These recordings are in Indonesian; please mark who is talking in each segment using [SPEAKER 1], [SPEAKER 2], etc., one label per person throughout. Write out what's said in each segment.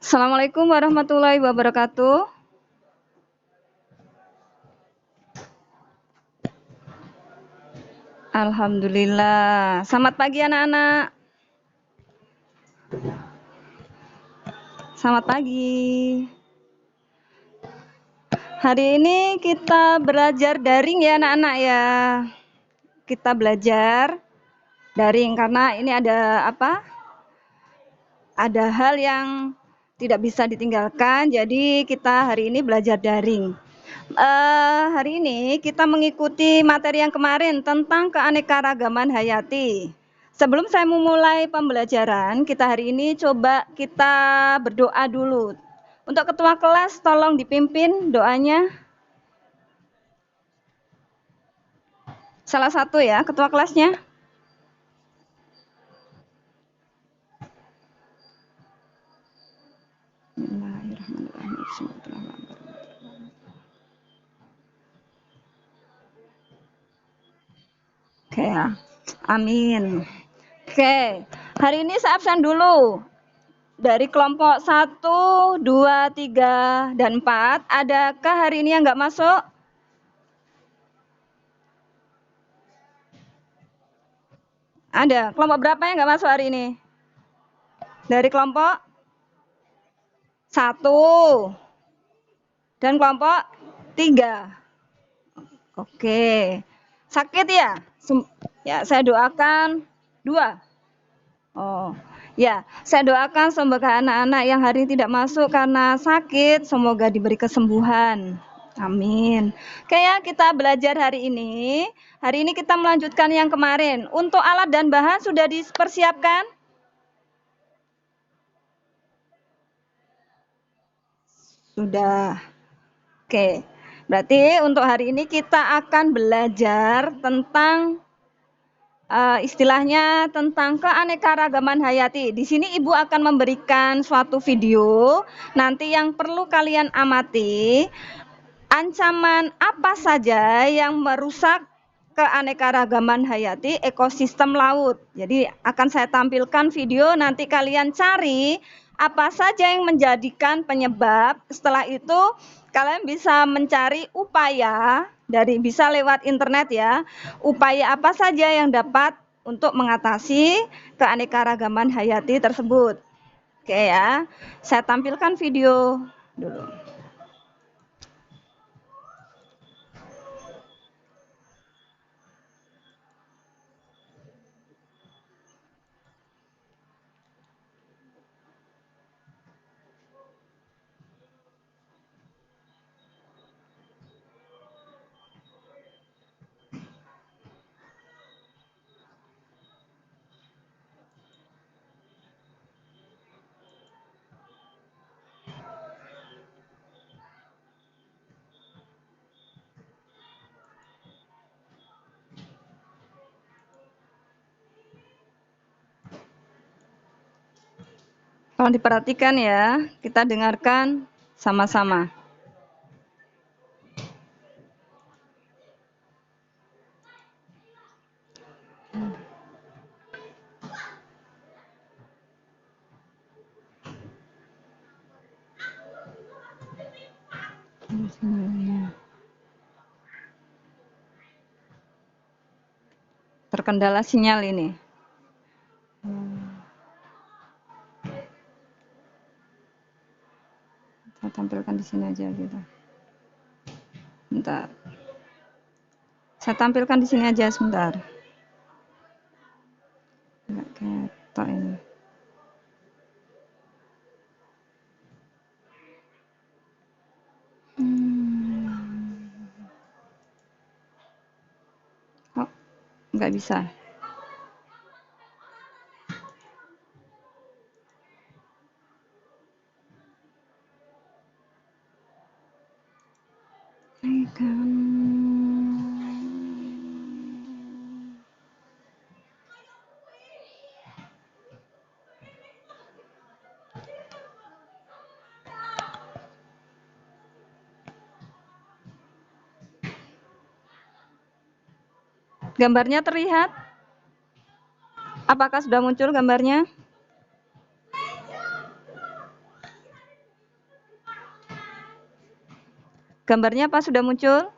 [SPEAKER 1] Assalamualaikum warahmatullahi wabarakatuh. Alhamdulillah. Selamat pagi anak-anak. Selamat pagi. Hari ini kita belajar daring ya anak-anak ya. Kita belajar daring karena ini ada apa? Ada hal yang tidak bisa ditinggalkan. Jadi kita hari ini belajar daring. Hari ini kita mengikuti materi yang kemarin tentang keanekaragaman hayati. Sebelum saya memulai pembelajaran, kita hari ini coba kita berdoa dulu. Untuk ketua kelas, tolong dipimpin doanya. Salah satu ya, ketua kelasnya. Oke ya, amin. Oke, hari ini saya absen dulu. Dari kelompok 1, 2, 3, dan 4, adakah hari ini yang nggak masuk? Ada. Kelompok berapa yang nggak masuk hari ini? Dari kelompok 1 dan kelompok 3. Oke. Sakit ya? Ya, saya doakan 2. Oh, ya, saya doakan semoga anak-anak yang hari ini tidak masuk karena sakit, semoga diberi kesembuhan. Amin. Oke ya, kita belajar hari ini. Hari ini kita melanjutkan yang kemarin. Untuk alat dan bahan sudah dipersiapkan? Sudah. Oke. Berarti untuk hari ini kita akan belajar tentang istilahnya tentang keanekaragaman hayati. Di sini Ibu akan memberikan suatu video. Nanti yang perlu kalian amati, ancaman apa saja yang merusak keanekaragaman hayati ekosistem laut. Jadi akan saya tampilkan video, nanti kalian cari apa saja yang menjadikan penyebab. Setelah itu kalian bisa mencari upaya bisa lewat internet ya. Upaya apa saja yang dapat untuk mengatasi keanekaragaman hayati tersebut. Oke ya. Saya tampilkan video dulu. Tolong diperhatikan ya, kita dengarkan sama-sama. Terkendala sinyal ini. Saya tampilkan di sini aja gitu. Bentar. Saya tampilkan di sini aja sebentar. Enggak ketok ini. Oh, enggak bisa. Gambarnya terlihat? Apakah sudah muncul gambarnya? Gambarnya apa sudah muncul?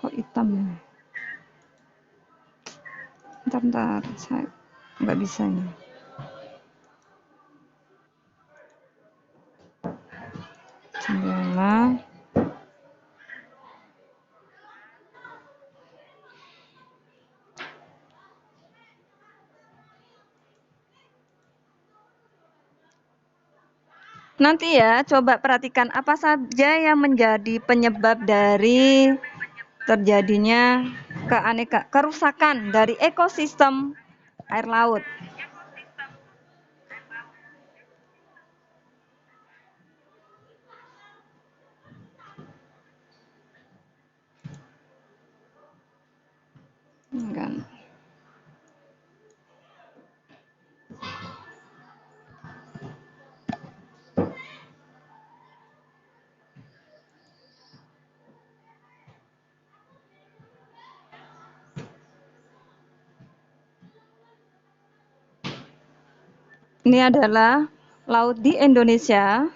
[SPEAKER 1] Kok hitam ya? Bentar, saya nggak bisa ini. Jendela. Nanti ya, coba perhatikan apa saja yang menjadi penyebab dari terjadinya kerusakan dari ekosistem air laut. Kan. Ini adalah laut di Indonesia.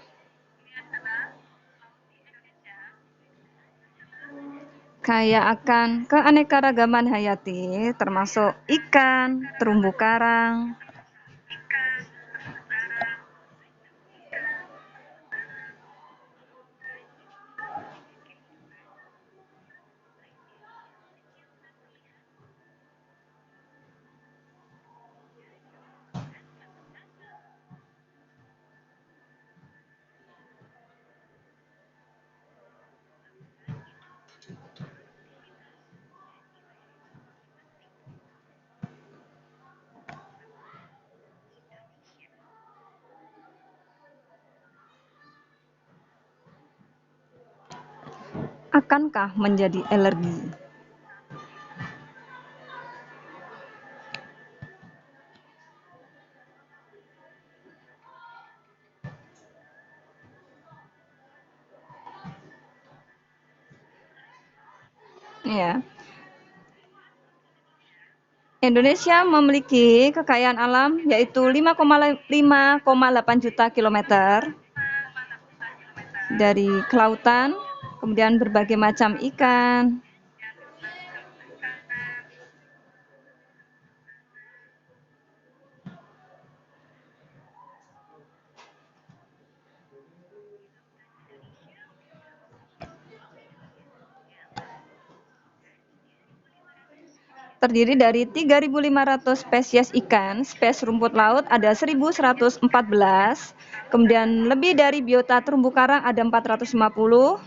[SPEAKER 1] Kaya akan keanekaragaman hayati, termasuk ikan, terumbu karang, akankah menjadi alergi? Ya. Indonesia memiliki kekayaan alam yaitu 5,8 juta kilometer dari kelautan, kemudian berbagai macam ikan. Terdiri dari 3.500 spesies ikan, spesies rumput laut ada 1.114, kemudian lebih dari biota terumbu karang ada 450,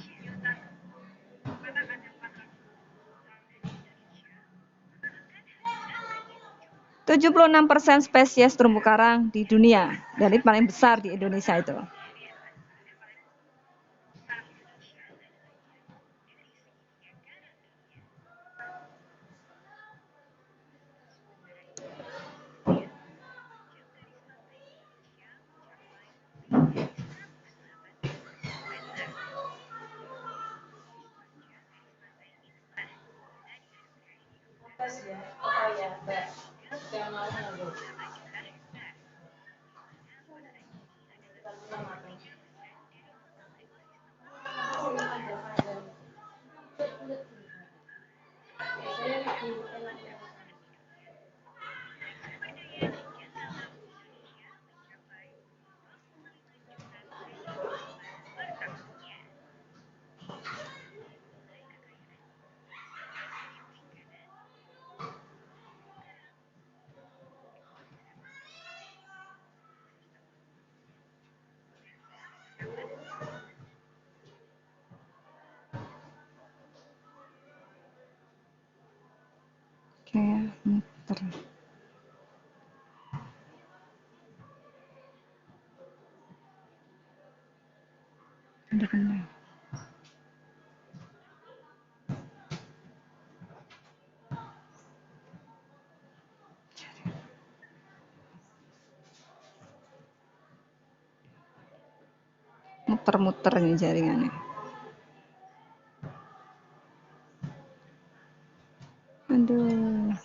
[SPEAKER 1] 76% spesies terumbu karang di dunia, dari paling besar di Indonesia itu. Kayak muter. Benar-benar. Muter-muter nih jaringannya. Aduh.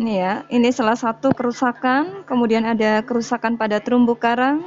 [SPEAKER 1] Ini ya, ini salah satu kerusakan, kemudian ada kerusakan pada terumbu karang.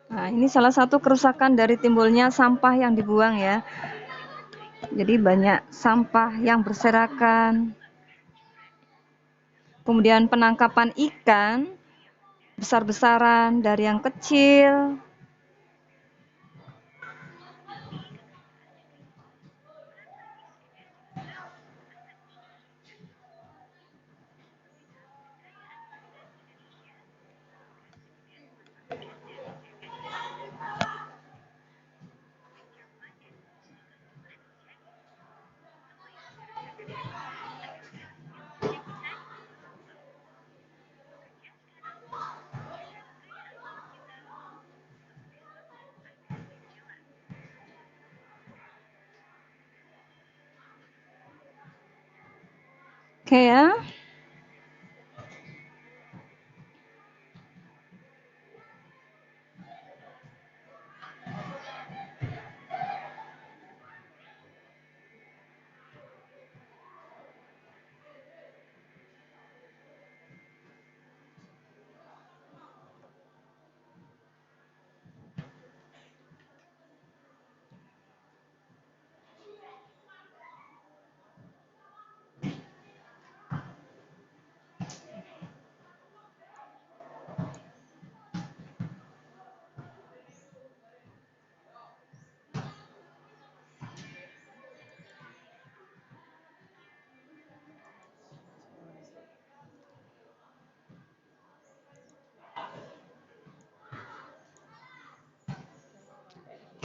[SPEAKER 1] Nah, ini salah satu kerusakan dari timbulnya sampah yang dibuang ya. Jadi banyak sampah yang berserakan. Kemudian penangkapan ikan besar-besaran dari yang kecil. Oke ya.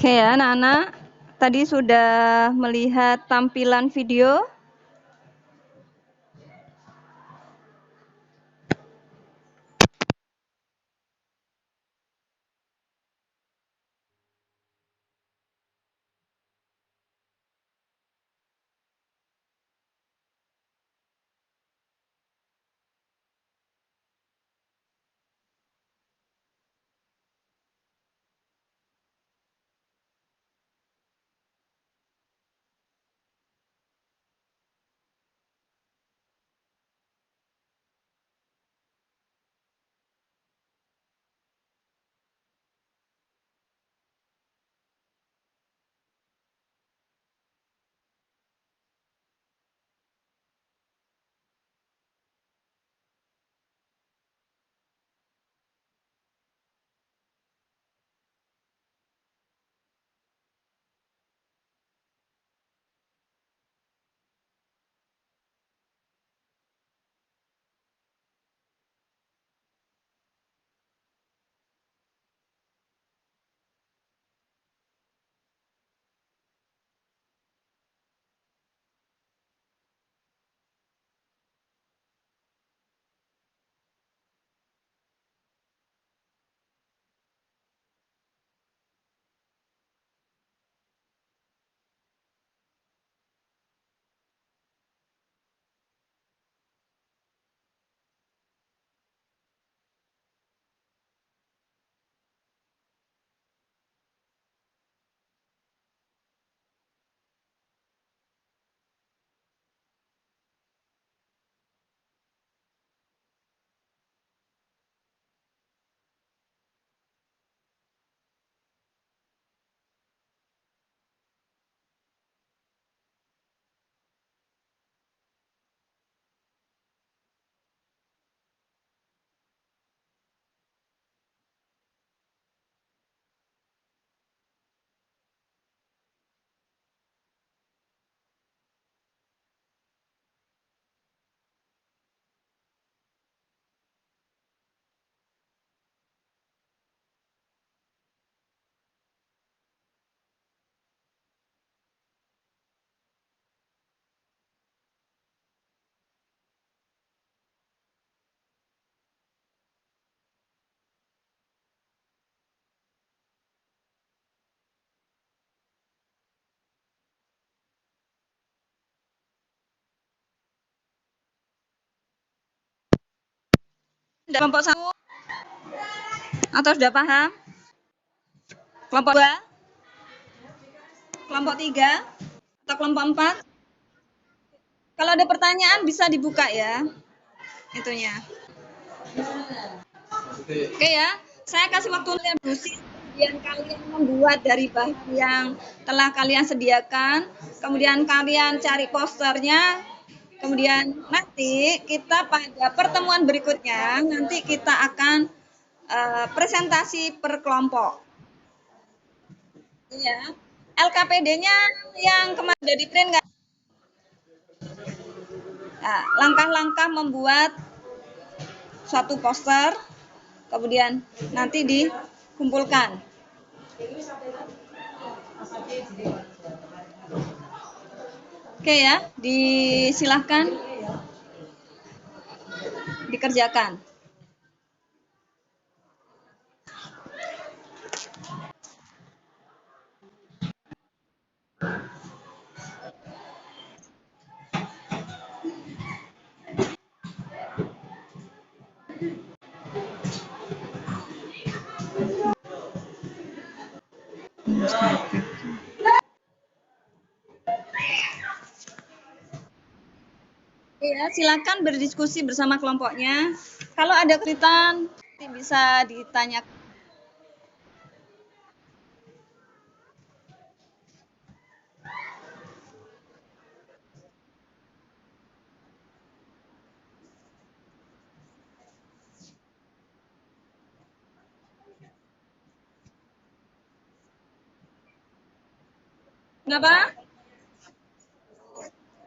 [SPEAKER 1] Oke ya, anak-anak. Tadi sudah melihat tampilan video. Kelompok 1 atau sudah paham? Kelompok 2? Kelompok 3? Atau kelompok 4? Kalau ada pertanyaan bisa dibuka ya itunya. Oke ya, saya kasih waktu kalian diskusi, kemudian kalian membuat dari bahan yang telah kalian sediakan, kemudian kalian cari posternya, kemudian nanti kita pada pertemuan berikutnya, nanti kita akan presentasi per kelompok. Ya, LKPD-nya yang kemarin udah di print nggak? Nah, langkah-langkah membuat suatu poster, kemudian nanti dikumpulkan. Oke ya, disilahkan dikerjakan. Oke ya, silakan berdiskusi bersama kelompoknya. Kalau ada kesulitan bisa ditanyakan. Kenapa?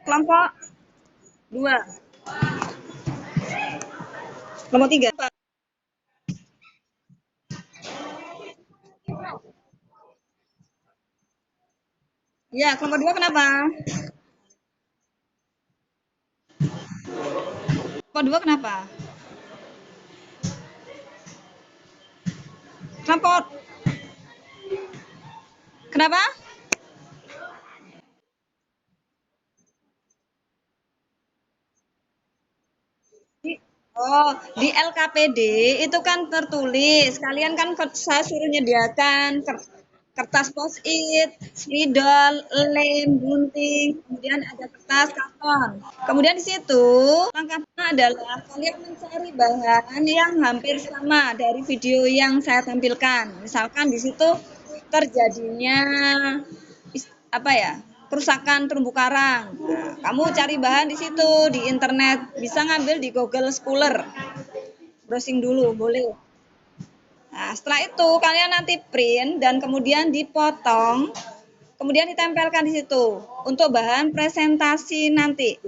[SPEAKER 1] Kelompok 2. Kelompok 3. Ya, kelompok 2 kenapa? Kelompok 2 kenapa? Kelompok kenapa? Oh, di LKPD itu kan tertulis. Kalian kan saya suruh nyediakan kertas post-it, spidol, lem, gunting, kemudian ada kertas karton. Kemudian di situ langkah pertama adalah kalian mencari bahan yang hampir sama dari video yang saya tampilkan. Misalkan di situ terjadinya apa ya? Kerusakan terumbu karang. Nah, kamu cari bahan di situ di internet, bisa ngambil di Google Scholar. Browsing dulu, boleh. Nah, setelah itu kalian nanti print dan kemudian dipotong, kemudian ditempelkan di situ untuk bahan presentasi nanti.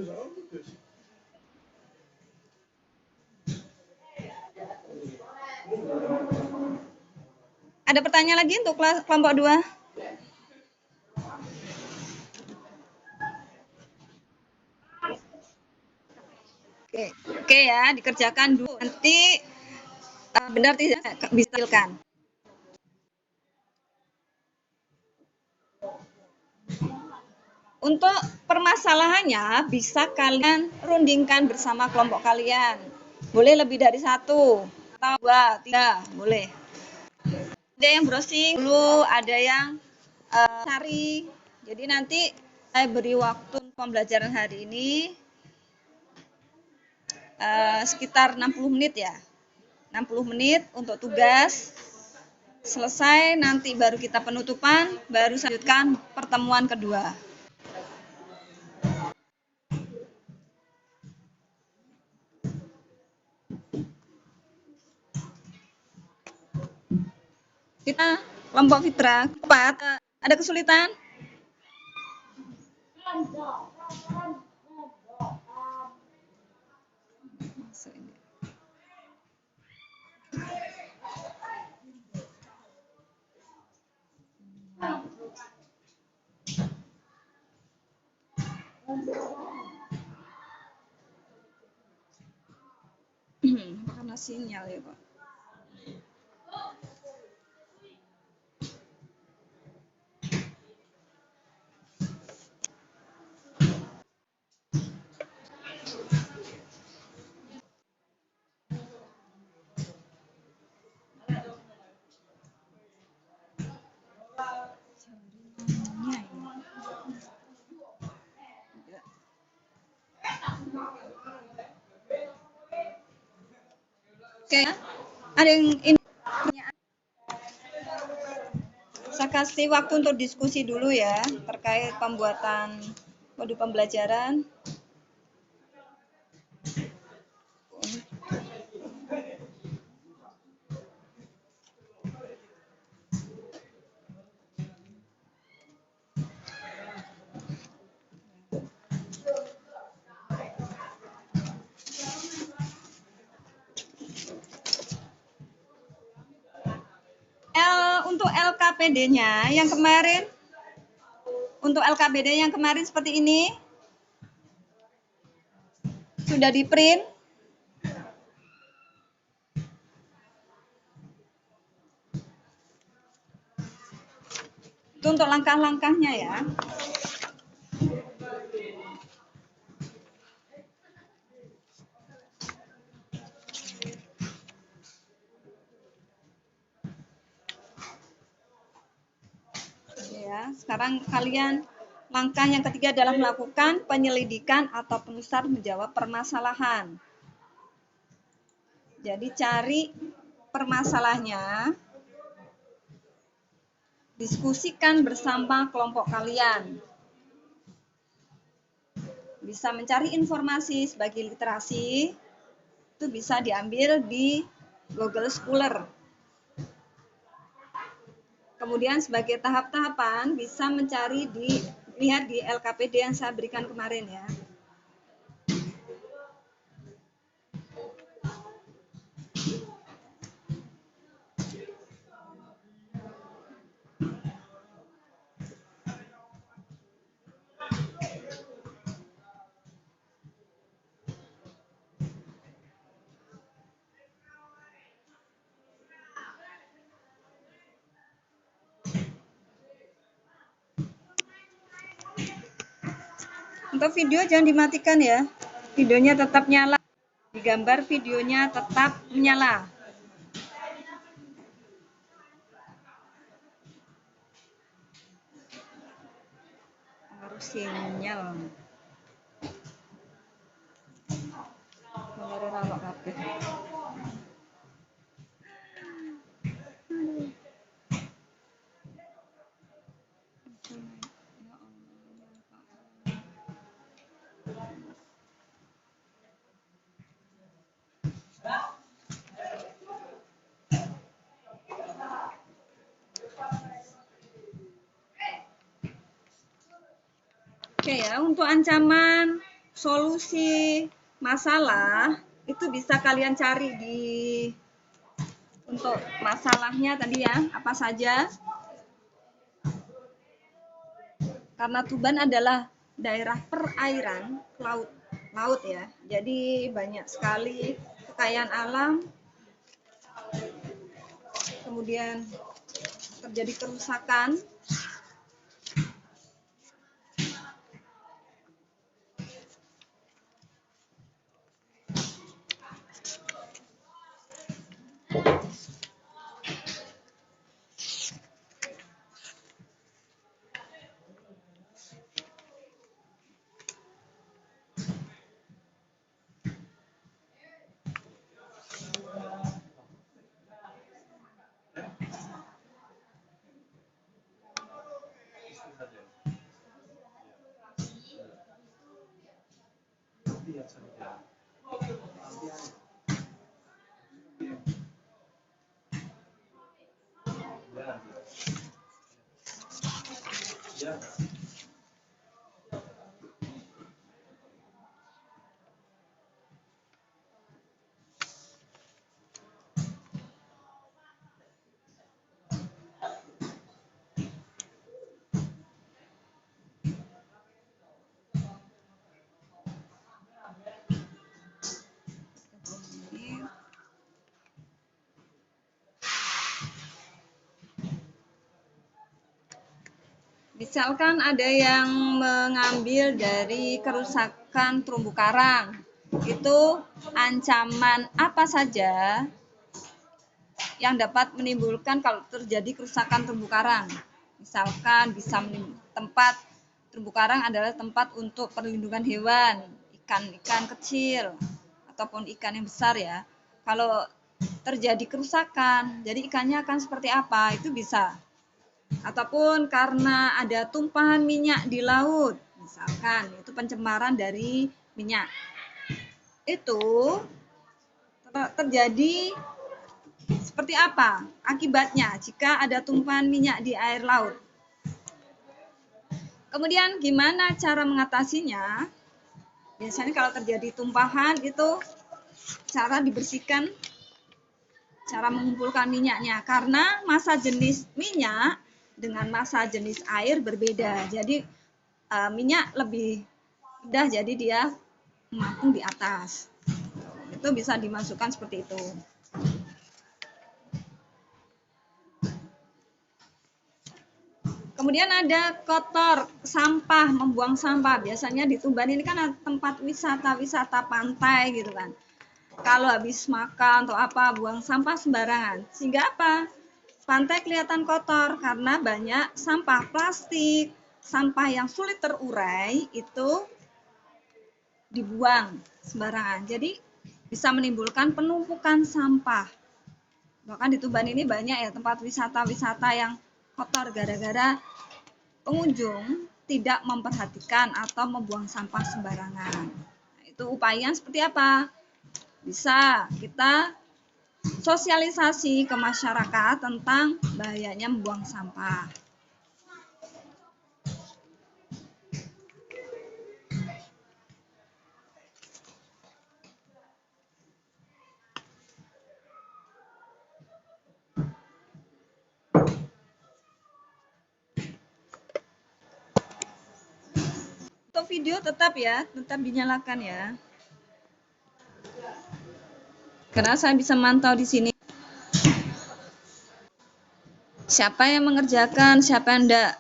[SPEAKER 1] Ada pertanyaan lagi untuk kelompok 2? Oke ya, dikerjakan dulu. Nanti benar tidak bisa tampilkan. Untuk permasalahannya bisa kalian rundingkan bersama kelompok kalian. Boleh lebih dari 1 atau 2, 3, boleh. Ada yang browsing dulu, ada yang cari. Jadi nanti saya beri waktu pembelajaran hari ini sekitar 60 menit ya. 60 menit untuk tugas. Selesai nanti baru kita penutupan, baru lanjutkan pertemuan kedua. Kita kelompok Fitra 4 ada kesulitan? Karena sinyal ya Pak. Oke, ada yang ini pertanyaan? Saya kasih waktu untuk diskusi dulu ya terkait pembuatan modul pembelajaran. Untuk LKPD-nya yang kemarin, untuk LKPD yang kemarin seperti ini, sudah di print. Itu untuk langkah-langkahnya ya. Ya, sekarang kalian langkah yang ketiga adalah melakukan penyelidikan atau penulisan menjawab permasalahan. Jadi cari permasalahannya, diskusikan bersama kelompok kalian. Bisa mencari informasi sebagai literasi, itu bisa diambil di Google Scholar. Kemudian sebagai tahap-tahapan bisa mencari lihat di LKPD yang saya berikan kemarin ya. Untuk video jangan dimatikan ya. Videonya tetap nyala. Di gambar videonya tetap menyala. Harus sinyal. Kamera rawak kabeh. Oke ya, untuk ancaman solusi masalah itu bisa kalian cari di untuk masalahnya tadi ya, apa saja. Karena Tuban adalah daerah perairan, laut ya. Jadi banyak sekali kekayaan alam. Kemudian terjadi kerusakan. Misalkan ada yang mengambil dari kerusakan terumbu karang, itu ancaman apa saja yang dapat menimbulkan kalau terjadi kerusakan terumbu karang. Misalkan bisa tempat terumbu karang adalah tempat untuk perlindungan hewan, ikan-ikan kecil ataupun ikan yang besar ya. Kalau terjadi kerusakan, jadi ikannya akan seperti apa, itu bisa. Ataupun karena ada tumpahan minyak di laut, misalkan itu pencemaran dari minyak. Itu terjadi seperti apa akibatnya jika ada tumpahan minyak di air laut. Kemudian gimana cara mengatasinya? Biasanya kalau terjadi tumpahan itu cara dibersihkan, cara mengumpulkan minyaknya, karena massa jenis minyak dengan massa jenis air berbeda. Jadi minyak lebih mudah, jadi dia mengapung di atas. Itu bisa dimasukkan seperti itu. Kemudian ada kotor, sampah, membuang sampah. Biasanya di Tuban ini kan tempat wisata pantai gitu kan. Kalau habis makan atau apa, buang sampah sembarangan. Sehingga apa? Pantai kelihatan kotor karena banyak sampah plastik, sampah yang sulit terurai itu dibuang sembarangan. Jadi bisa menimbulkan penumpukan sampah. Bahkan di Tuban ini banyak ya tempat wisata-wisata yang kotor gara-gara pengunjung tidak memperhatikan atau membuang sampah sembarangan. Nah, itu upaya seperti apa? Bisa kita sosialisasi ke masyarakat tentang bahayanya membuang sampah. Untuk video tetap dinyalakan ya. Karena saya bisa mantau di sini. Siapa yang mengerjakan, siapa yang enggak.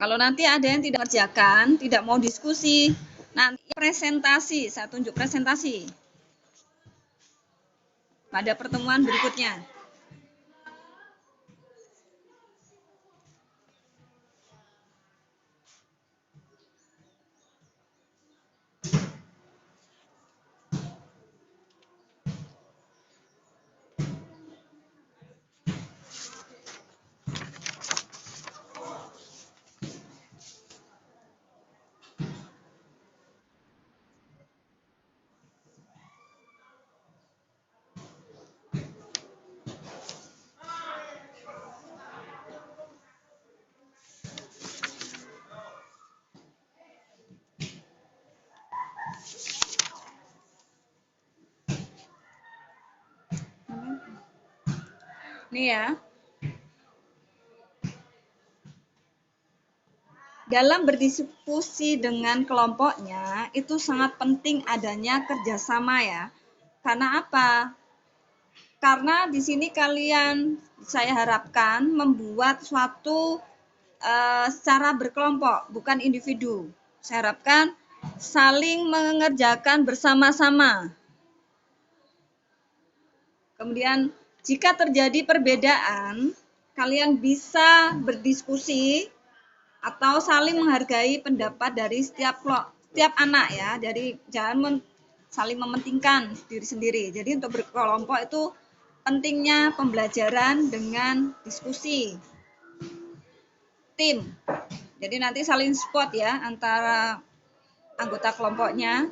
[SPEAKER 1] Kalau nanti ada yang tidak mengerjakan, tidak mau diskusi, nanti presentasi, saya tunjuk presentasi pada pertemuan berikutnya. Nih ya. Dalam berdiskusi dengan kelompoknya, itu sangat penting adanya kerjasama ya. Karena apa? Karena di sini kalian, saya harapkan membuat suatu secara berkelompok, bukan individu. Saya harapkan saling mengerjakan bersama-sama. Kemudian jika terjadi perbedaan, kalian bisa berdiskusi atau saling menghargai pendapat dari setiap anak ya. Jadi jangan saling mementingkan diri sendiri. Jadi untuk berkelompok itu pentingnya pembelajaran dengan diskusi tim. Jadi nanti saling support ya antara anggota kelompoknya.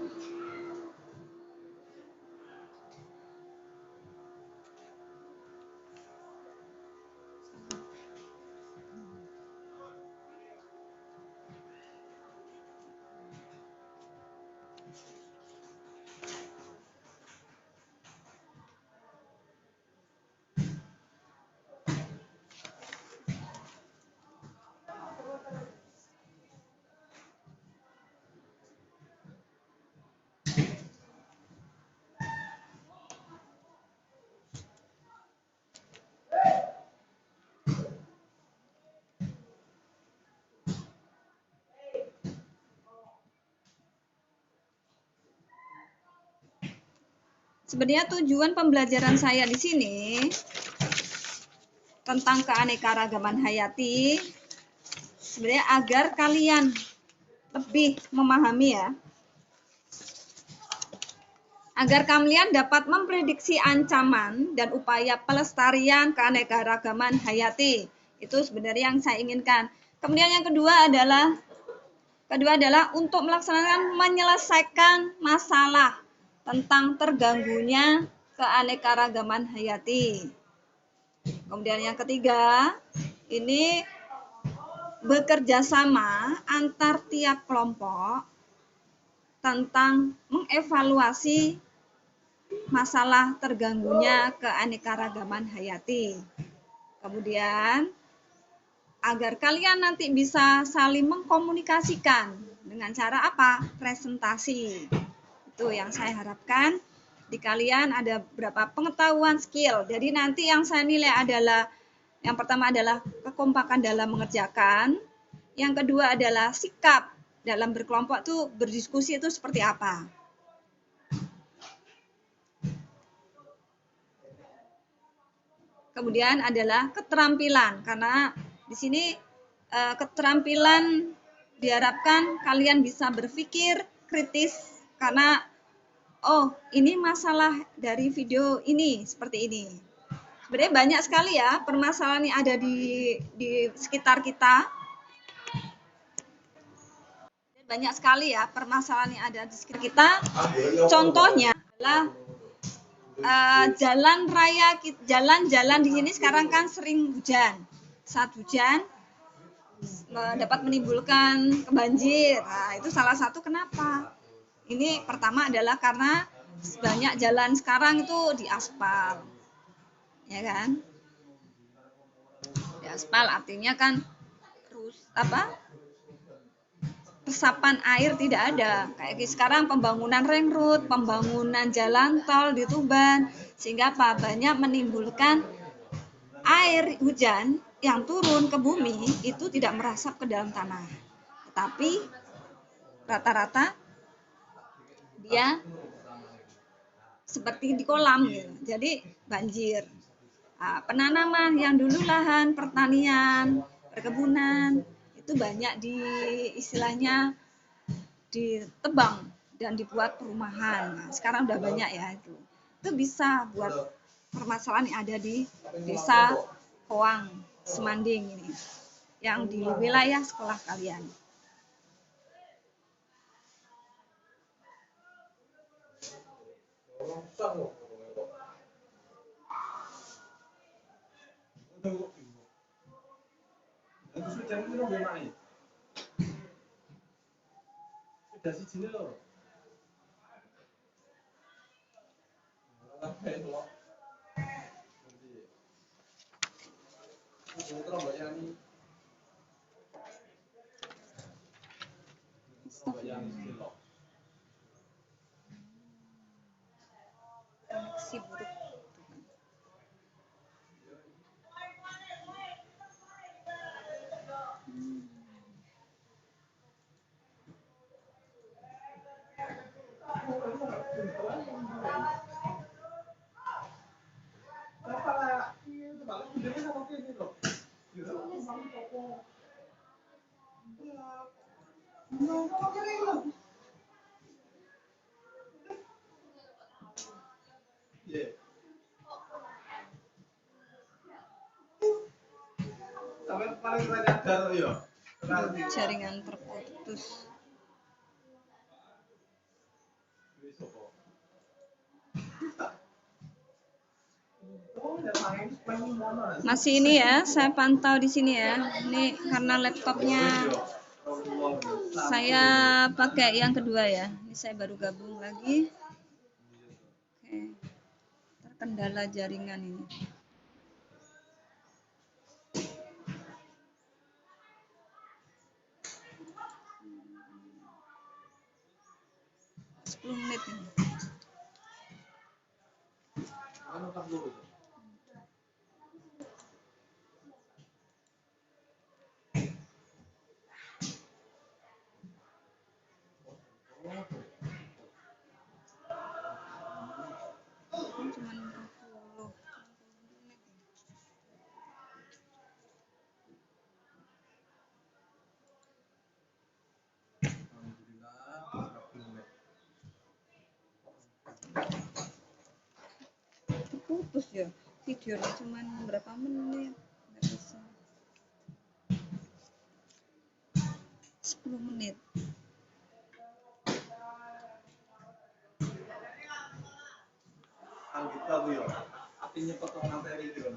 [SPEAKER 1] Sebenarnya tujuan pembelajaran saya di sini tentang keanekaragaman hayati sebenarnya agar kalian lebih memahami ya. Agar kalian dapat memprediksi ancaman dan upaya pelestarian keanekaragaman hayati. Itu sebenarnya yang saya inginkan. Kemudian yang kedua adalah untuk menyelesaikan masalah tentang terganggunya keanekaragaman hayati. Kemudian yang ketiga, ini bekerja sama antar tiap kelompok tentang mengevaluasi masalah terganggunya keanekaragaman hayati. Kemudian, agar kalian nanti bisa saling mengkomunikasikan dengan cara apa? Presentasi. Itu yang saya harapkan di kalian ada beberapa pengetahuan skill. Jadi nanti yang saya nilai adalah yang pertama adalah kekompakan dalam mengerjakan, yang kedua adalah sikap dalam berkelompok tuh berdiskusi itu seperti apa. Kemudian adalah keterampilan, karena di sini keterampilan diharapkan kalian bisa berpikir kritis karena oh ini masalah dari video ini seperti ini. Sebenarnya banyak sekali ya permasalahan yang ada di sekitar kita. Banyak sekali ya permasalahan yang ada di sekitar kita. Contohnya adalah jalan-jalan di sini sekarang kan sering hujan. Saat hujan dapat menimbulkan banjir. Nah, itu salah satu kenapa. Ini pertama adalah karena banyak jalan sekarang itu di aspal. Ya kan? Di aspal artinya kan resapan air tidak ada. Kayak sekarang pembangunan ring road, pembangunan jalan tol di Tuban, sehingga apa? Banyak menimbulkan air hujan yang turun ke bumi itu tidak merasap ke dalam tanah. Tetapi rata-rata dia seperti di kolam gitu. Jadi banjir. Nah, penanaman yang dulu lahan pertanian, perkebunan itu banyak istilahnya ditebang dan dibuat perumahan. Nah, sekarang udah banyak ya itu. Itu bisa buat permasalahan yang ada di desa Koang, Semanding ini, yang di wilayah sekolah kalian. Koneksi buruk. Jaringan terputus. Masih ini ya, saya pantau di sini ya. Ini karena laptopnya saya pakai yang kedua ya. Ini saya baru gabung lagi. Oke. Terkendala jaringan ini. 10 menit ini. Cuman 40. bagus ya. Videonya cuman berapa menit? Nggak bisa. 10 menit.
[SPEAKER 2] Artinya potong materi gitu.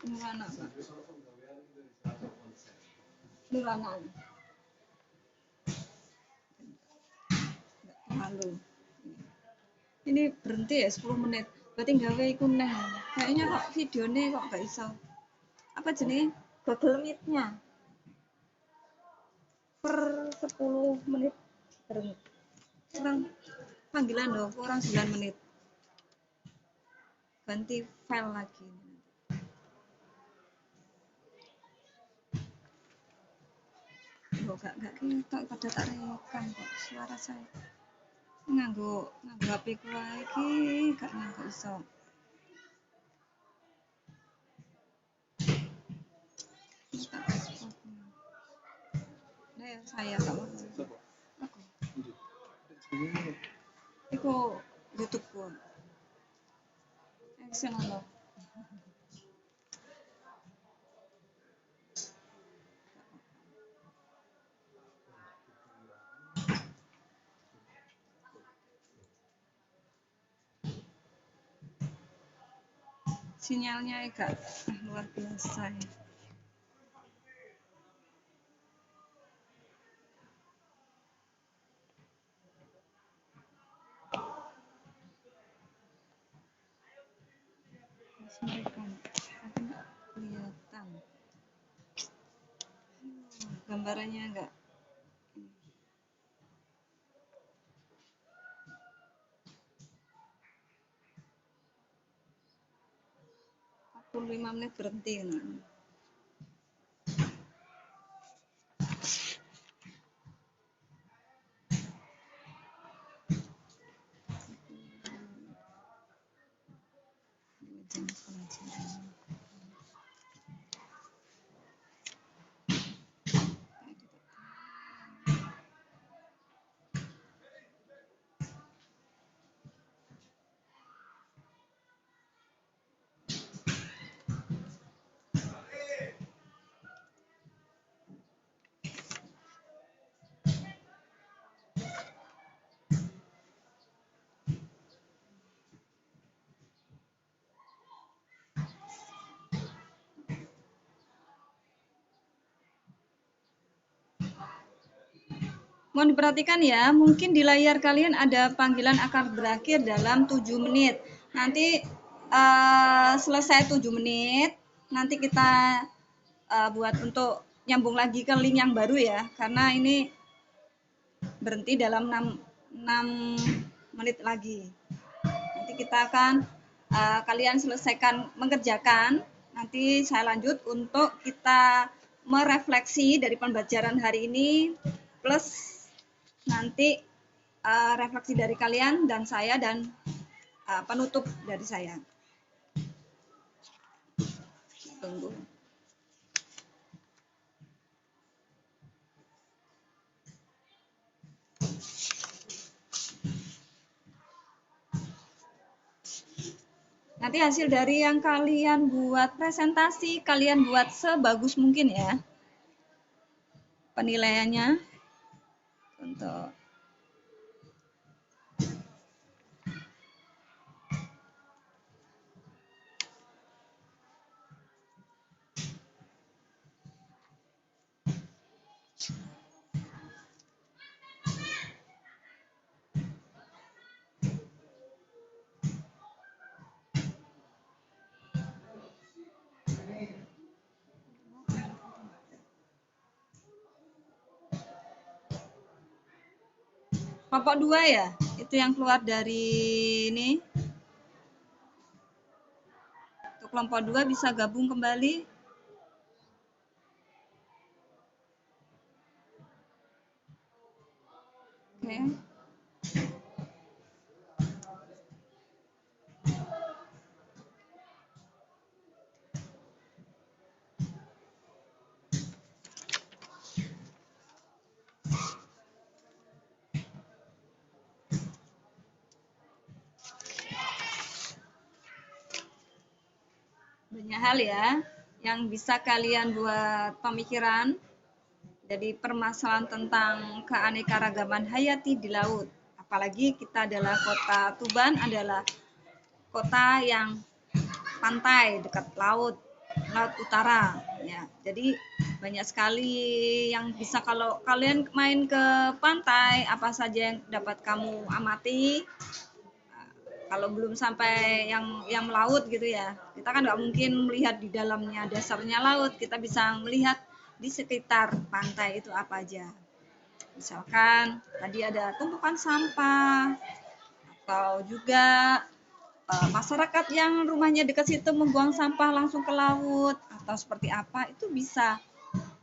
[SPEAKER 1] Nurana. Nurana. Terlalu. Ini berhenti ya 10 menit. Berarti gawe iku neh. Kayaknya kok videonya kok gak iso. Apa jenis? Google Meet-nya. Per 10 menit berhenti. Kurang panggilan loh, kurang 9 menit. Ganti file lagi. Loh, gak ketok pada tak rekam kok suara saya. Nganggo HP ku wae iki gak nyangka iso. Nah, saya tak mau. Aku. Iku YouTube ku. Action ono. Sinyalnya agak luar biasa ya. Mereka tapi nggak kelihatan. Gambarannya enggak. 45 menit berhenti kan. Mohon diperhatikan ya, mungkin di layar kalian ada panggilan akan berakhir dalam 7 menit. Nanti selesai 7 menit, nanti kita buat untuk nyambung lagi ke link yang baru ya, karena ini berhenti dalam 6 menit lagi. Nanti kita akan kalian selesaikan mengerjakan, nanti saya lanjut untuk kita merefleksi dari pembelajaran hari ini plus nanti refleksi dari kalian dan saya dan penutup dari saya. Tunggu. Nanti hasil dari yang kalian buat presentasi, kalian buat sebagus mungkin ya. Penilaiannya untuk kelompok 2 ya, itu yang keluar dari ini. Untuk kelompok 2 bisa gabung kembali. Oke. banyak hal ya yang bisa kalian buat pemikiran. Jadi permasalahan tentang keanekaragaman hayati di laut. Apalagi kita adalah kota Tuban adalah kota yang pantai dekat laut utara ya. Jadi banyak sekali yang bisa kalau kalian main ke pantai apa saja yang dapat kamu amati. Kalau belum sampai yang melaut gitu ya, kita kan nggak mungkin melihat di dalamnya dasarnya laut, kita bisa melihat di sekitar pantai itu apa aja. Misalkan tadi ada tumpukan sampah atau juga masyarakat yang rumahnya dekat situ membuang sampah langsung ke laut atau seperti apa, itu bisa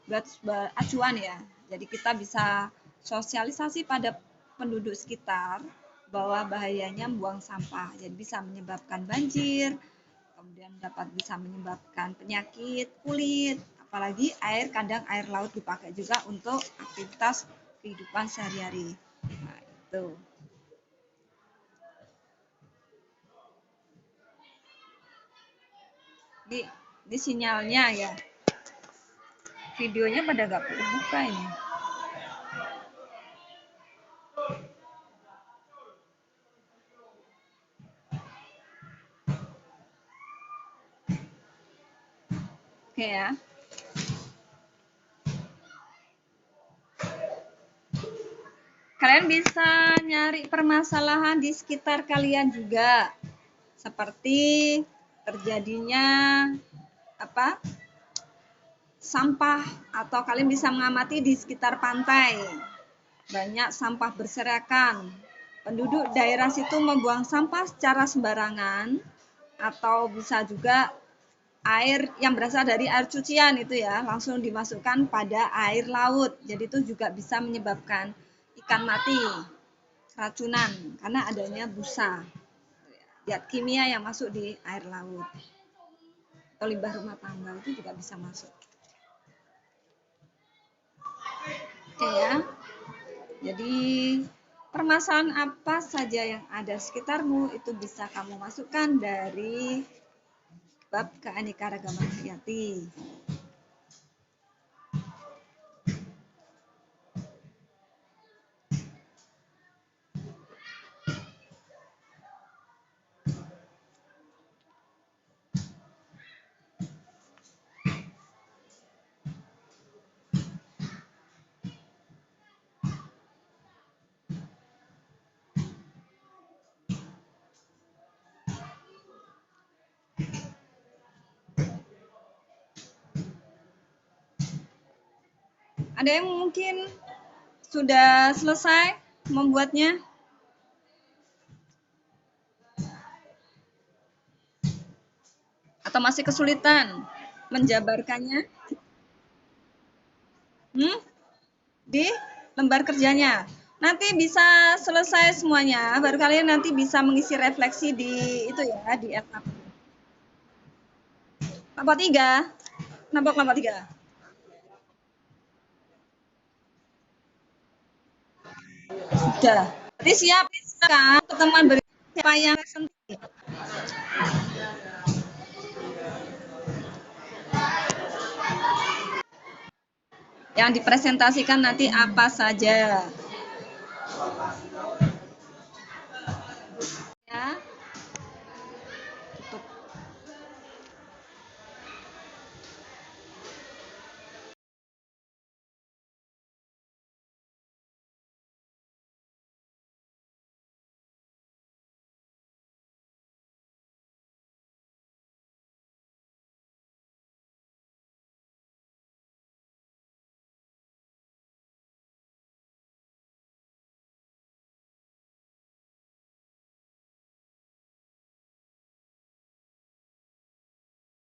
[SPEAKER 1] buat acuan ya. Jadi kita bisa sosialisasi pada penduduk sekitar bahwa bahayanya membuang sampah. Jadi bisa menyebabkan banjir, kemudian bisa menyebabkan penyakit kulit, apalagi kadang air laut dipakai juga untuk aktivitas kehidupan sehari-hari. Nah, itu. Ini sinyalnya ya. Videonya pada nggak buka ini. Oke ya. Kalian bisa nyari permasalahan di sekitar kalian juga. Seperti terjadinya sampah, atau kalian bisa mengamati di sekitar pantai. Banyak sampah berserakan. Penduduk daerah situ membuang sampah secara sembarangan, atau bisa juga air yang berasal dari air cucian itu ya langsung dimasukkan pada air laut. Jadi itu juga bisa menyebabkan ikan mati, keracunan karena adanya busa, zat kimia yang masuk di air laut. Atau limbah rumah tangga itu juga bisa masuk. Oke ya. Jadi permasalahan apa saja yang ada sekitarmu itu bisa kamu masukkan dari bab keanekaragaman hayati. Ada yang mungkin sudah selesai membuatnya? Atau masih kesulitan menjabarkannya? Di lembar kerjanya. Nanti bisa selesai semuanya, baru kalian nanti bisa mengisi refleksi di itu ya, di L4. Kelompok 3. Nampak kelompok 3. Sudah. Berarti siap kan teman siapa yang sentuh? Yang dipresentasikan nanti apa saja.